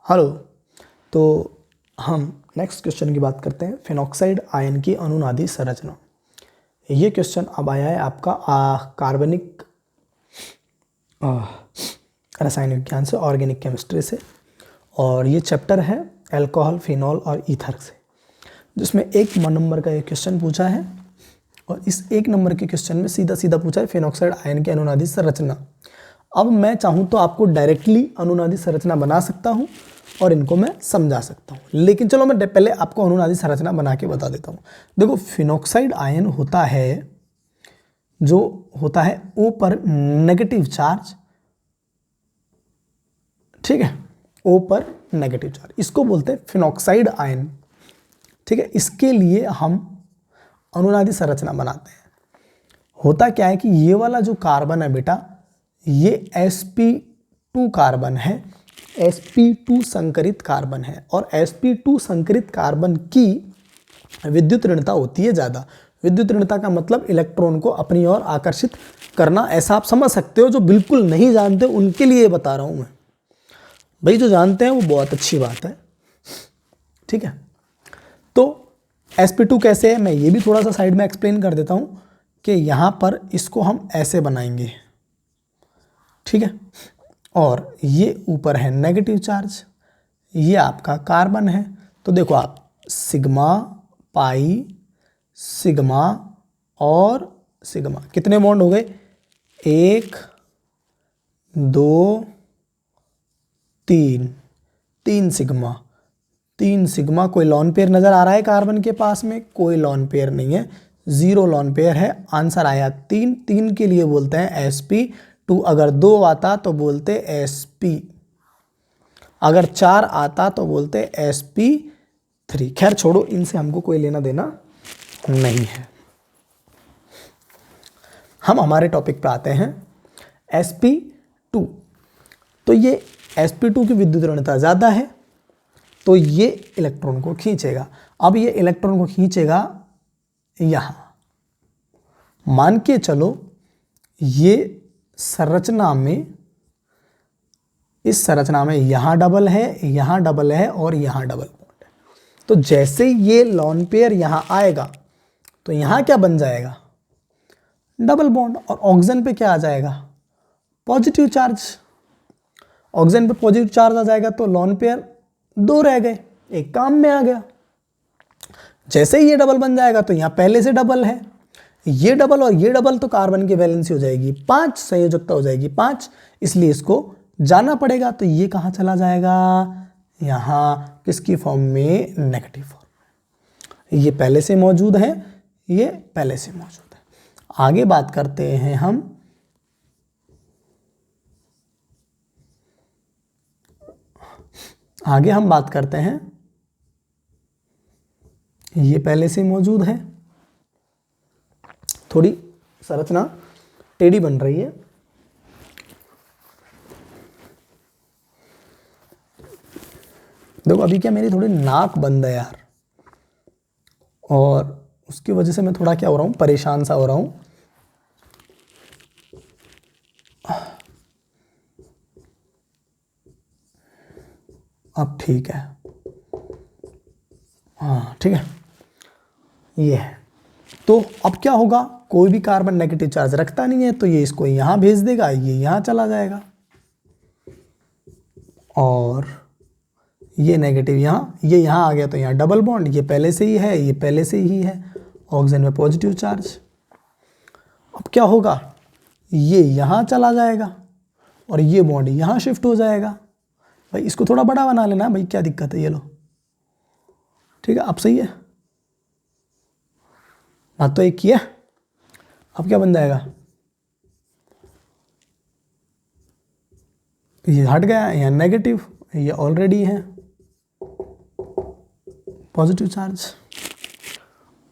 Hello. तो हम next question की बात करते हैं, फिनॉक्साइड आयन की अनुनादी संरचना। ये क्वेश्चन अब आया है आपका कार्बनिक रसायन विज्ञान से, ऑर्गेनिक केमिस्ट्री से, और ये चैप्टर है अल्कोहल, फिनॉल और ईथर से, जिसमें 1 नंबर का ये क्वेश्चन पूछा है। और इस 1 नंबर के क्वेश्चन में सीधा सीधा पूछा है फिनॉक्साइड आयन की अनुनादी संरचना। अब मैं चाहूँ तो आपको डायरेक्टली अनुनादी संरचना बना सकता हूँ और इनको मैं समझा सकता हूँ, लेकिन चलो मैं पहले आपको अनुनादी संरचना बना के बता देता हूँ। देखो, फिनॉक्साइड आयन होता है जो होता है O पर नेगेटिव चार्ज, ठीक है, O पर नेगेटिव चार्ज, इसको बोलते हैं फिनॉक्साइड आयन, ठीक है। इसके लिए हम अनुनादी संरचना बनाते हैं। होता क्या है कि ये वाला जो कार्बन है बेटा, ये sp2 कार्बन है, sp2 संकरित कार्बन है, और sp2 संकरित कार्बन की विद्युत ऋणता होती है ज़्यादा। विद्युत ऋणता का मतलब इलेक्ट्रॉन को अपनी ओर आकर्षित करना, ऐसा आप समझ सकते हो। जो बिल्कुल नहीं जानते उनके लिए बता रहा हूँ मैं, भाई जो जानते हैं वो बहुत अच्छी बात है, ठीक है। तो sp2 कैसे है, मैं ये भी थोड़ा सा साइड में एक्सप्लेन कर देता हूँ कि यहाँ पर इसको हम ऐसे बनाएंगे, ठीक है। और ये ऊपर है नेगेटिव चार्ज, ये आपका कार्बन है। तो देखो आप, सिग्मा, पाई, सिग्मा और सिग्मा, कितने बॉन्ड हो गए? 1 2 3, 3 सिग्मा, 3 सिग्मा। कोई लॉन पेयर नजर आ रहा है कार्बन के पास में? कोई लॉन पेयर नहीं है, 0 लॉन पेयर है। आंसर आया 3। 3 के लिए बोलते हैं sp2। अगर 2 आता तो बोलते sp, अगर 4 आता तो बोलते sp3। खैर छोड़ो, इनसे हमको कोई लेना देना नहीं है। हम हमारे टॉपिक पे आते हैं, sp2। तो ये sp2 की विद्युत ऋणता ज़्यादा है, तो ये इलेक्ट्रॉन को खींचेगा। अब ये इलेक्ट्रॉन को खींचेगा यहाँ, मान के चलो ये संरचना में, इस संरचना में यहाँ डबल है, यहाँ डबल है और यहाँ डबल बॉन्ड है। तो जैसे ये लॉन पेयर यहाँ आएगा तो यहाँ क्या बन जाएगा? Double bond. और ऑक्सीजन पे क्या आ जाएगा? Positive charge. ऑक्सीजन पे पॉजिटिव चार्ज आ जाएगा तो लॉन पेयर 2 रह गए, एक काम में आ गया। जैसे ही ये डबल बन जाएगा तो यहाँ पहले से डबल है, ये डबल और ये डबल, तो कार्बन की वैलेंसी हो जाएगी 5, संयोजकता हो जाएगी 5, इसलिए इसको जाना पड़ेगा। तो ये कहाँ चला जाएगा? यहाँ किसकी फॉर्म में? नेगेटिव फॉर्म में। ये पहले से मौजूद है, ये पहले से मौजूद है। आगे बात करते हैं हम, आगे हम बात करते हैं, ये पहले से मौजूद है। थोड़ी संरचना टेढ़ी बन रही है, देखो अभी क्या, मेरी थोड़ी नाक बंद है यार, और उसकी वजह से मैं थोड़ा क्या हो रहा हूँ, परेशान सा हो रहा हूँ। अब ठीक है, हाँ ठीक है, ये है। तो अब क्या होगा, कोई भी कार्बन नेगेटिव चार्ज रखता नहीं है, तो ये इसको यहाँ भेज देगा, ये यहाँ चला जाएगा, और ये नेगेटिव यहाँ, ये यहाँ आ गया तो यहाँ डबल बॉन्ड, ये पहले से ही है, ये पहले से ही है, ऑक्सीजन में पॉजिटिव चार्ज। अब क्या होगा, ये यहाँ चला जाएगा और ये बॉन्ड यहाँ शिफ्ट हो जाएगा। भाई इसको थोड़ा बड़ा बना लेना भाई, क्या दिक्कत है, ये लो, ठीक है, अब सही है, बात तो एक ही है। अब क्या बन जाएगा, ये हट गया, यहाँ नेगेटिव, ये ऑलरेडी है पॉजिटिव चार्ज।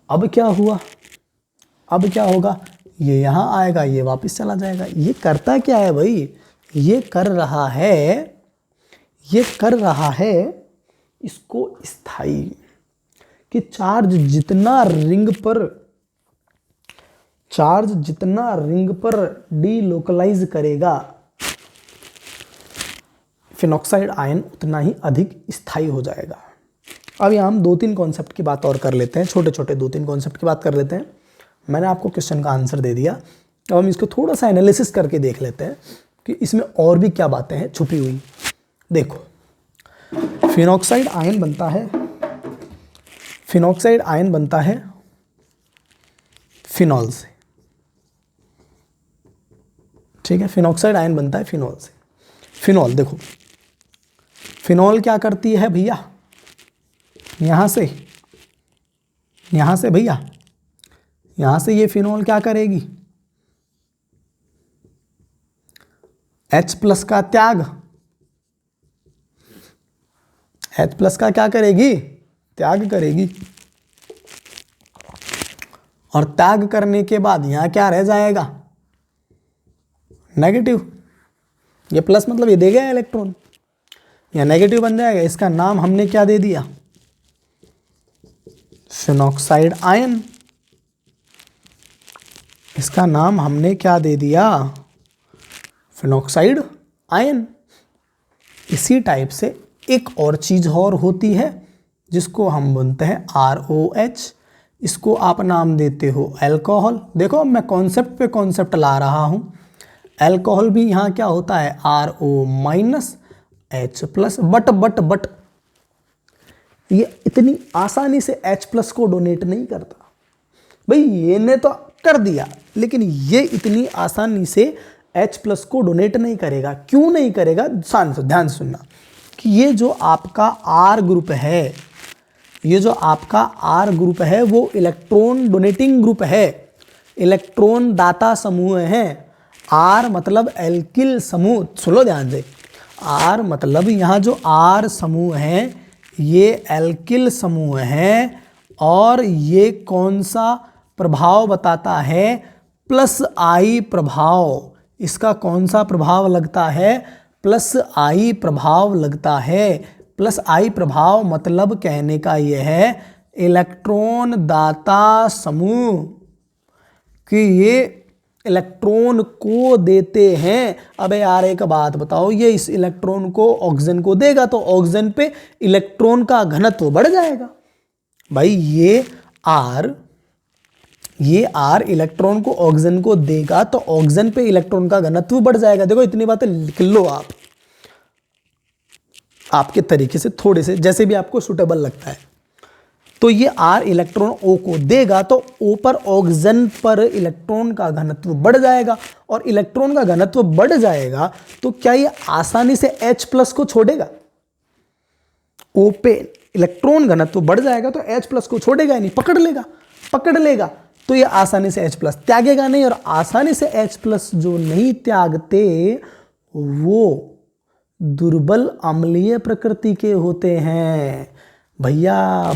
अब क्या हुआ, अब क्या होगा, ये यहाँ आएगा, ये वापस चला जाएगा। ये करता क्या है भाई, ये कर रहा है, ये कर रहा है इसको स्थायी, कि चार्ज जितना रिंग पर डीलोकलाइज करेगा, फिनॉक्साइड आयन उतना ही अधिक स्थायी हो जाएगा। अब यहाँ हम 2-3 कॉन्सेप्ट की बात और कर लेते हैं, छोटे छोटे 2-3 कॉन्सेप्ट की बात कर लेते हैं। मैंने आपको क्वेश्चन का आंसर दे दिया, अब हम इसको थोड़ा सा एनालिसिस करके देख लेते हैं कि इसमें और भी क्या बातें हैं छुपी हुई। देखो, फिनॉक्साइड आयन बनता है, फिनॉक्साइड आयन बनता है फिनॉल से, ठीक है। फिनॉक्साइड आयन बनता है फिनॉल से। फिनॉल देखो, फिनॉल क्या करती है भैया, यहां से भैया, यहां से ये फिनॉल क्या करेगी, H+ का त्याग, H+ का क्या करेगी, त्याग करेगी। और त्याग करने के बाद यहां क्या रह जाएगा, नेगेटिव। ये प्लस मतलब ये दे गया इलेक्ट्रॉन, या नेगेटिव बन जाएगा। इसका नाम हमने क्या दे दिया, फिनॉक्साइड आयन। इसका नाम हमने क्या दे दिया, फिनॉक्साइड आयन। इसी टाइप से एक और चीज और होती है जिसको हम बोलते हैं ROH। इसको आप नाम देते हो अल्कोहल। देखो मैं कॉन्सेप्ट पे कॉन्सेप्ट ला रहा हूं। अल्कोहल भी यहाँ क्या होता है, RO- H+, बट ये इतनी आसानी से H+ को डोनेट नहीं करता भाई। ये ने तो कर दिया, लेकिन ये इतनी आसानी से H+ को डोनेट नहीं करेगा। क्यों नहीं करेगा, ध्यान से सुनना कि ये जो आपका R ग्रुप है, ये जो आपका R ग्रुप है वो इलेक्ट्रॉन डोनेटिंग ग्रुप है, इलेक्ट्रॉन दाता समूह है। R मतलब एल्किल समूह, सुनो ध्यान से। R मतलब यहाँ जो R समूह है ये एल्किल समूह है, और ये कौन सा प्रभाव बताता है, +I प्रभाव। इसका कौन सा प्रभाव लगता है, +I प्रभाव लगता है। +I प्रभाव मतलब कहने का यह है इलेक्ट्रॉन दाता समूह कि ये इलेक्ट्रॉन को देते हैं। अबे यार एक बात बताओ, ये इस इलेक्ट्रॉन को ऑक्सीजन को देगा तो ऑक्सीजन पे इलेक्ट्रॉन का घनत्व बढ़ जाएगा भाई। ये R इलेक्ट्रॉन को ऑक्सीजन को देगा तो ऑक्सीजन पे इलेक्ट्रॉन का घनत्व बढ़ जाएगा। देखो इतनी बातें लिख लो आप आपके तरीके से, थोड़े से जैसे भी आपको सुटेबल लगता है। तो ये R इलेक्ट्रॉन O को देगा तो O पर ऑक्सीजन पर इलेक्ट्रॉन का घनत्व बढ़ जाएगा, और इलेक्ट्रॉन का घनत्व बढ़ जाएगा तो क्या ये आसानी से H+ को छोड़ेगा। O पे इलेक्ट्रॉन घनत्व बढ़ जाएगा तो H+ को छोड़ेगा ही नहीं, पकड़ लेगा तो ये आसानी से H+ त्यागेगा नहीं। और आसानी से H+ जो नहीं त्यागते वो दुर्बल अम्लीय प्रकृति के होते हैं। भैया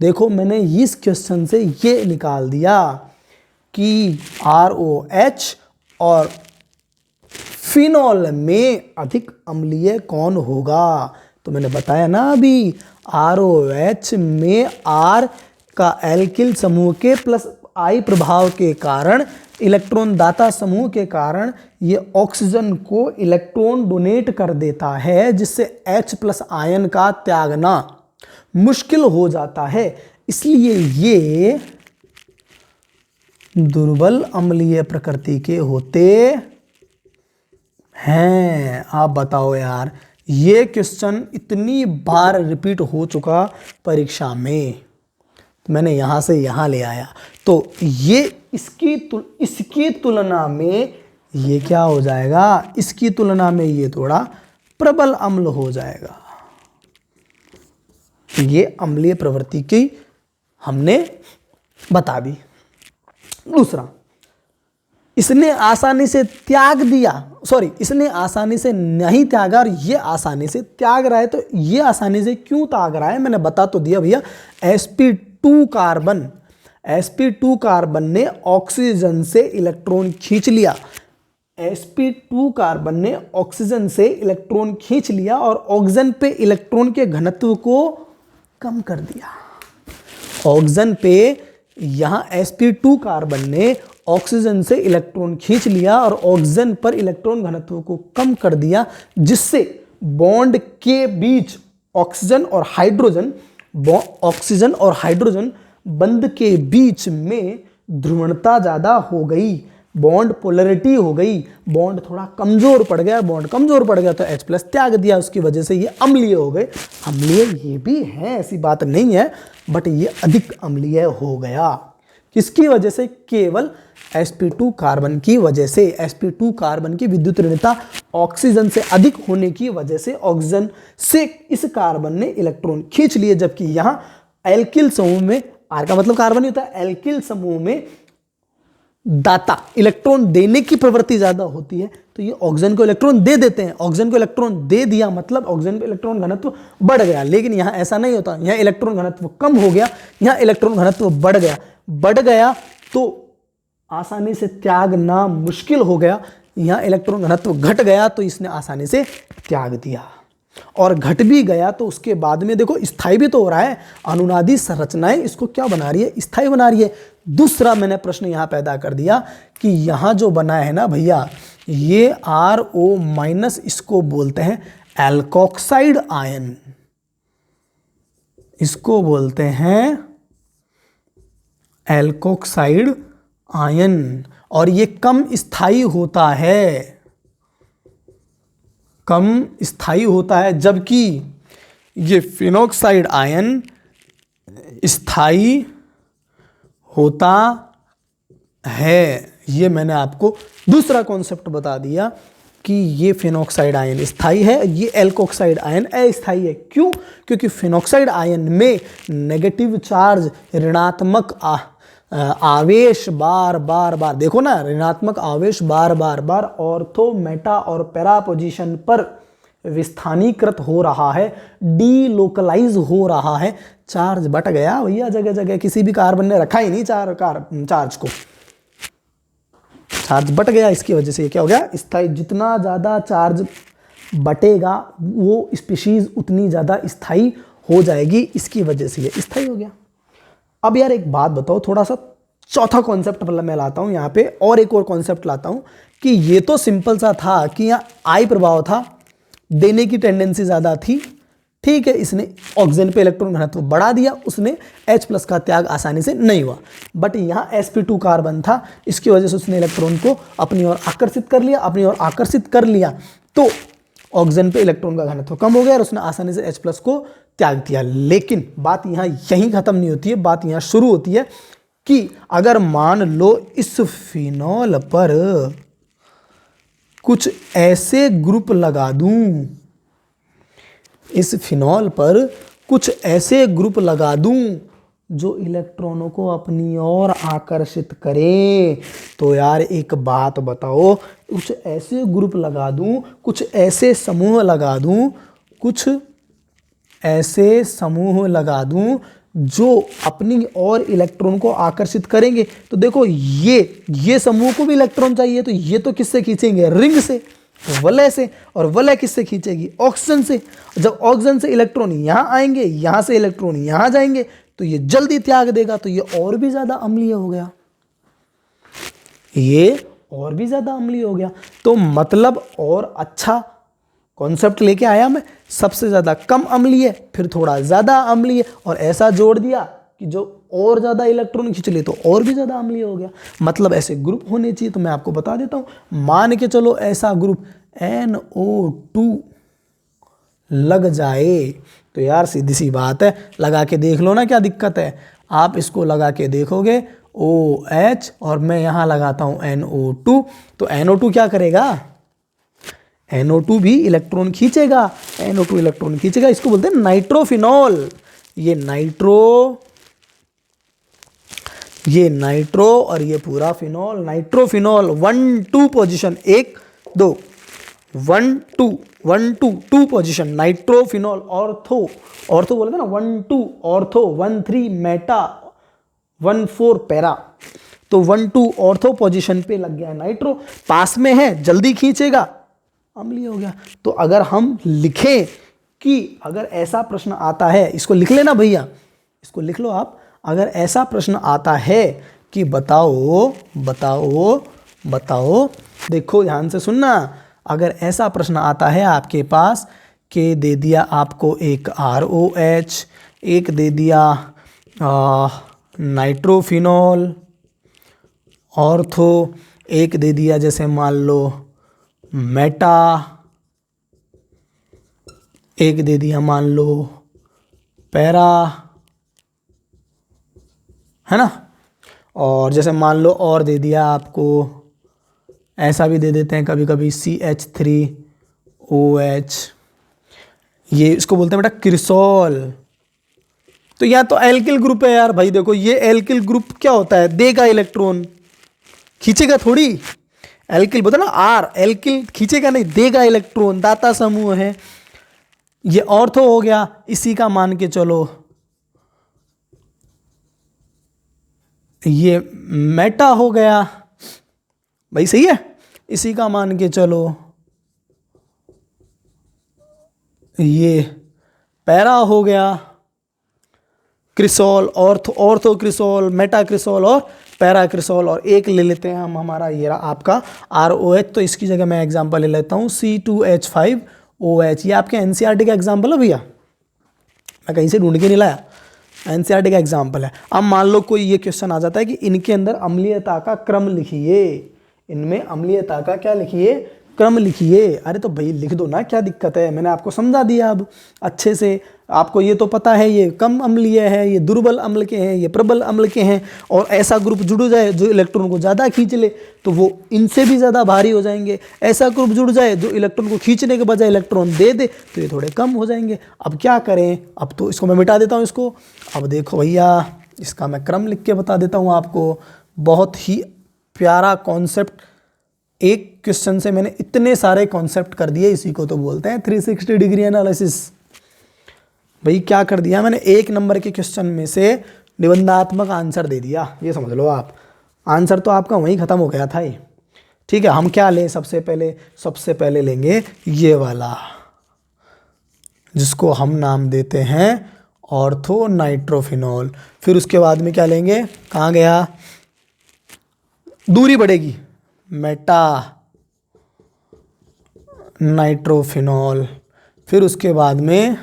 देखो मैंने इस क्वेश्चन से ये निकाल दिया कि ROH और फिनॉल में अधिक अम्लीय कौन होगा। तो मैंने बताया ना अभी, ROH में R का एल्किल समूह के +I प्रभाव के कारण, इलेक्ट्रॉन दाता समूह के कारण ये ऑक्सीजन को इलेक्ट्रॉन डोनेट कर देता है, जिससे H+ आयन का त्यागना मुश्किल हो जाता है। इसलिए ये दुर्बल अम्लीय प्रकृति के होते हैं। आप बताओ यार, ये क्वेश्चन इतनी बार रिपीट हो चुका परीक्षा में, तो मैंने यहां से यहां ले आया। तो ये इसकी तुलना में ये क्या हो जाएगा, इसकी तुलना में ये थोड़ा प्रबल अम्ल हो जाएगा। ये अम्लीय प्रवृत्ति की हमने बता दी। दूसरा, इसने आसानी से त्याग दिया, इसने आसानी से नहीं त्यागा और ये आसानी से त्याग रहा है। तो ये आसानी से क्यों त्याग रहा है मैंने बता तो दिया भैया। sp2 कार्बन ने ऑक्सीजन से इलेक्ट्रॉन खींच लिया। sp2 कार्बन ने ऑक्सीजन से इलेक्ट्रॉन खींच लिया और ऑक्सीजन पे इलेक्ट्रॉन के घनत्व को कम कर दिया। ऑक्सीजन पे यहां sp2 कार्बन ने ऑक्सीजन से इलेक्ट्रॉन खींच लिया और ऑक्सीजन पर इलेक्ट्रॉन घनत्व को कम कर दिया, जिससे बॉन्ड के बीच ऑक्सीजन और हाइड्रोजन बंध के बीच में ध्रुवणता ज़्यादा हो गई, बॉन्ड पोलरिटी हो गई, बॉन्ड थोड़ा कमजोर पड़ गया। बॉन्ड कमजोर पड़ गया तो H+ त्याग दिया, उसकी वजह से ये अम्लीय हो गए। अम्लीय ये भी है, ऐसी बात नहीं है, बट ये अधिक अम्लीय हो गया। किसकी वजह से? केवल sp2 कार्बन की वजह से। sp2 कार्बन की विद्युत ऋणता ऑक्सीजन से अधिक होने की वजह से ऑक्सीजन से इस कार्बन ने इलेक्ट्रॉन खींच लिए, जबकि यहाँ एल्किल समूह में, R का मतलब कार्बन ही होता है, एल्किल समूह में दाता इलेक्ट्रॉन देने की प्रवृत्ति ज्यादा होती है, तो ये ऑक्सीजन को इलेक्ट्रॉन दे देते हैं। ऑक्सीजन को इलेक्ट्रॉन दे दिया मतलब ऑक्सीजन पे इलेक्ट्रॉन घनत्व बढ़ गया। लेकिन यहाँ ऐसा नहीं होता, यहाँ इलेक्ट्रॉन घनत्व कम हो गया, यहाँ इलेक्ट्रॉन घनत्व बढ़ गया तो आसानी से त्यागना मुश्किल हो गया। यहाँ इलेक्ट्रॉन घनत्व घट गया तो इसने आसानी से त्याग दिया, और घट भी गया तो उसके बाद में देखो स्थायी भी तो हो रहा है। अनुनादी संरचनाएं इसको क्या बना रही है? स्थायी बना रही है। दूसरा मैंने प्रश्न यहां पैदा कर दिया कि यहां जो बना है ना भैया, ये RO- इसको बोलते हैं एल्कोक्साइड आयन, इसको बोलते हैं एल्कोक्साइड आयन, और ये कम स्थायी होता है, कम स्थायी होता है, जबकि ये फिनोक्साइड आयन स्थायी होता है। ये मैंने आपको दूसरा कॉन्सेप्ट बता दिया कि ये फिनोक्साइड आयन स्थायी है, ये एल्कोक्साइड आयन अस्थायी है। क्यों? क्योंकि फिनोक्साइड आयन में नेगेटिव चार्ज, ऋणात्मक आवेश बार बार देखो ना, ऋणात्मक आवेश बार बार ऑर्थो, मेटा और पैरा पोजीशन पर विस्थानीकृत हो रहा है, डीलोकलाइज हो रहा है। चार्ज बट गया भैया जगह जगह, किसी भी कार्बन ने रखा ही नहीं चार्ज को, चार्ज बट गया। इसकी वजह से ये क्या हो गया? स्थायी। जितना ज़्यादा चार्ज बटेगा वो स्पीशीज उतनी ज़्यादा स्थायी हो जाएगी, इसकी वजह से ये स्थायी हो गया। अब यार एक बात बताओ, थोड़ा सा चौथा कॉन्सेप्ट मतलब मैं लाता हूं यहाँ पे, और एक और कॉन्सेप्ट लाता हूं कि ये तो सिंपल सा था कि यहाँ आई प्रभाव था, देने की टेंडेंसी ज़्यादा थी, ठीक है, इसने ऑक्सीजन पे इलेक्ट्रॉन घनत्व बढ़ा दिया, उसने H+ का त्याग आसानी से नहीं हुआ। बट यहाँ sp2 कार्बन था, इसकी वजह से उसने इलेक्ट्रॉन को अपनी ओर आकर्षित कर लिया, तो ऑक्सीजन पे इलेक्ट्रॉन का घनत्व कम हो गया और उसने आसानी से H+ को त्याग दिया। लेकिन बात यहाँ यहीं खत्म नहीं होती है, बात यहाँ शुरू होती है कि अगर मान लो इस फिनॉल पर कुछ ऐसे ग्रुप लगा दूं, इस फिनॉल पर कुछ ऐसे ग्रुप लगा दूं जो इलेक्ट्रॉनों को अपनी ओर आकर्षित करे, तो यार एक बात बताओ, कुछ ऐसे ग्रुप लगा दूं, कुछ ऐसे समूह लगा दूं, कुछ ऐसे समूह लगा दूं जो अपनी ओर इलेक्ट्रॉन को आकर्षित करेंगे, तो देखो ये समूह को भी इलेक्ट्रॉन चाहिए, तो ये तो किससे खींचेंगे? रिंग से, वलय से, और वलय किससे खींचेगी? ऑक्सीजन से। जब ऑक्सीजन से इलेक्ट्रॉन यहां आएंगे, यहां से इलेक्ट्रॉन यहां जाएंगे, तो ये जल्दी त्याग देगा, तो ये और भी ज्यादा अम्लीय हो गया, ये और भी ज्यादा अम्लीय हो गया। तो मतलब और अच्छा कॉन्सेप्ट लेके आया मैं, सबसे ज्यादा कम अम्लीय, फिर थोड़ा ज्यादा अम्लीय, और ऐसा जोड़ दिया कि जो और ज्यादा इलेक्ट्रॉन खींच ले तो और भी ज्यादा अम्लीय हो गया। मतलब ऐसे ग्रुप होने चाहिए। तो मैं आपको बता देता हूं, मान के चलो ऐसा ग्रुप NO2 लग जाए, तो यार सीधी सी बात है, लगा के देख लो ना क्या दिक्कत है। आप इसको लगा के देखोगे OH और मैं यहां लगाता हूं NO2, तो NO2 क्या करेगा? NO2 भी इलेक्ट्रॉन खींचेगा, NO2 इलेक्ट्रॉन खींचेगा, इसको बोलते हैं नाइट्रोफिनॉल। ये नाइट्रो और ये पूरा phenol, nitrophenol 1-2 position, 1-2 1-2 position nitrophenol. Ortho बोलते ना, 1-2 ऑर्थो, 1-3 मेटा, 1-4 पैरा, तो 1-2 ऑर्थो पोजीशन पे लग गया नाइट्रो, पास में है, जल्दी खींचेगा, अम्लीय हो गया। तो अगर हम लिखें कि अगर ऐसा प्रश्न आता है, इसको लिख लेना भैया, इसको लिख लो आप, अगर ऐसा प्रश्न आता है कि बताओ बताओ बताओ, देखो ध्यान से सुनना। अगर ऐसा प्रश्न आता है आपके पास कि दे दिया आपको एक ROH, एक दे दिया नाइट्रोफिनॉल ऑर्थो, एक दे दिया जैसे मान लो मेटा, एक दे दिया मान लो पैरा, है ना, और जैसे मान लो और दे दिया आपको, ऐसा भी दे देते हैं कभी कभी CH3OH, ये इसको बोलते हैं बेटा क्रिसॉल। तो या तो एल्किल ग्रुप है यार भाई, देखो ये एल्किल ग्रुप क्या होता है, देगा इलेक्ट्रॉन, खींचेगा थोड़ी। एल्किल बोलते ना आर, एल्किल खींचेगा नहीं, देगा इलेक्ट्रॉन, दाता समूह है। ये ऑर्थो हो गया, इसी का मान के चलो ये मेटा हो गया भाई, सही है, इसी का मान के चलो ये पैरा हो गया, क्रिसॉल, ऑर्थो क्रिसॉल, मेटा क्रिसॉल और पैरा क्रिसॉल, और एक ले लेते हैं हम हमारा ये रहा आपका ROH। तो इसकी जगह मैं एग्जांपल ले लेता हूँ C2H5OH। ये आपके NCERT का एग्जांपल है भैया, मैं कहीं से ढूंढ के नहीं लाया, NCERT का एग्जाम्पल है। अब मान लो कोई ये क्वेश्चन आ जाता है कि इनके अंदर अम्लीयता का क्रम लिखिए, इनमें अम्लीयता का क्या लिखिए, क्रम लिखिए। अरे तो भाई लिख दो ना, क्या दिक्कत है, मैंने आपको समझा दिया अब अच्छे से। आपको ये तो पता है ये कम अम्लीय है, ये दुर्बल अम्ल के हैं, ये प्रबल अम्ल के हैं, और ऐसा ग्रुप जुड़ जाए जो इलेक्ट्रॉन को ज़्यादा खींच ले तो वो इनसे भी ज़्यादा भारी हो जाएंगे, ऐसा ग्रुप जुड़ जाए जो इलेक्ट्रॉन को खींचने के बजाय इलेक्ट्रॉन दे दे तो ये थोड़े कम हो जाएंगे। अब क्या करें, अब तो इसको मैं मिटा देता हूँ इसको। अब देखो भैया, इसका मैं क्रम लिख के बता देता हूँ आपको, बहुत ही प्यारा कॉन्सेप्ट, एक क्वेश्चन से मैंने इतने सारे कॉन्सेप्ट कर दिए, इसी को तो बोलते हैं 360 डिग्री एनालिसिस। भाई क्या कर दिया मैंने, एक नंबर के क्वेश्चन में से निबंधात्मक आंसर दे दिया, ये समझ लो आप, आंसर तो आपका वहीं ख़त्म हो गया था ये। ठीक है, हम क्या लें, सबसे पहले लेंगे ये वाला, जिसको हम नाम देते हैं ऑर्थो नाइट्रोफिनॉल। फिर उसके बाद में क्या लेंगे, कहाँ गया, दूरी बढ़ेगी, मेटा नाइट्रोफिनॉल। फिर उसके बाद में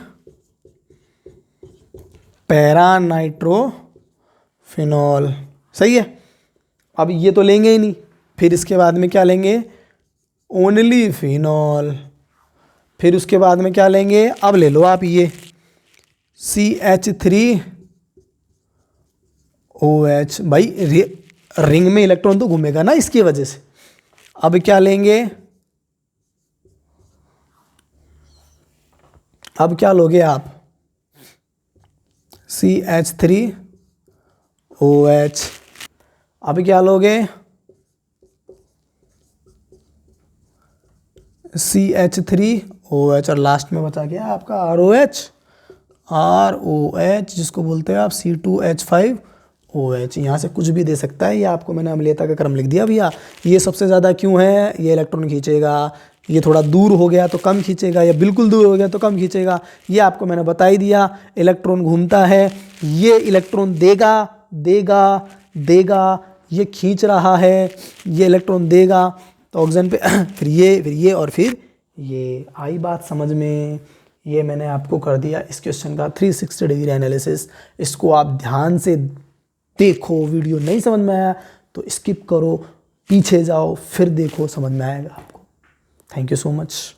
पैरा नाइट्रोफिनॉल, सही है। अब ये तो लेंगे ही नहीं, फिर इसके बाद में क्या लेंगे, ओनली फिनॉल। फिर उसके बाद में क्या लेंगे, अब ले लो आप ये CH3OH। भाई रिंग में इलेक्ट्रॉन तो घूमेगा ना इसकी वजह से। अब क्या लेंगे, अब क्या लोगे आप, CH3OH। अब क्या लोगे, CH3OH, और लास्ट में बचा गया आपका ROH, जिसको बोलते हैं आप C2H5OH। यहाँ से कुछ भी दे सकता है, ये आपको मैंने अम्लीयता का क्रम लिख दिया भैया। ये सबसे ज़्यादा क्यों है, ये इलेक्ट्रॉन खींचेगा, ये थोड़ा दूर हो गया तो कम खींचेगा, या बिल्कुल दूर हो गया तो कम खींचेगा, ये आपको मैंने बता ही दिया। इलेक्ट्रॉन घूमता है, ये इलेक्ट्रॉन देगा देगा देगा, ये खींच रहा है, ये इलेक्ट्रॉन देगा तो ऑक्सीजन पे फिर ये और फिर ये। आई बात समझ में, ये मैंने आपको कर दिया इस क्वेश्चन का 360 डिग्री एनालिसिस। इसको आप ध्यान से देखो, वीडियो नहीं समझ में आया तो स्किप करो, पीछे जाओ, फिर देखो, समझ में आएगा आपको। Thank you so much.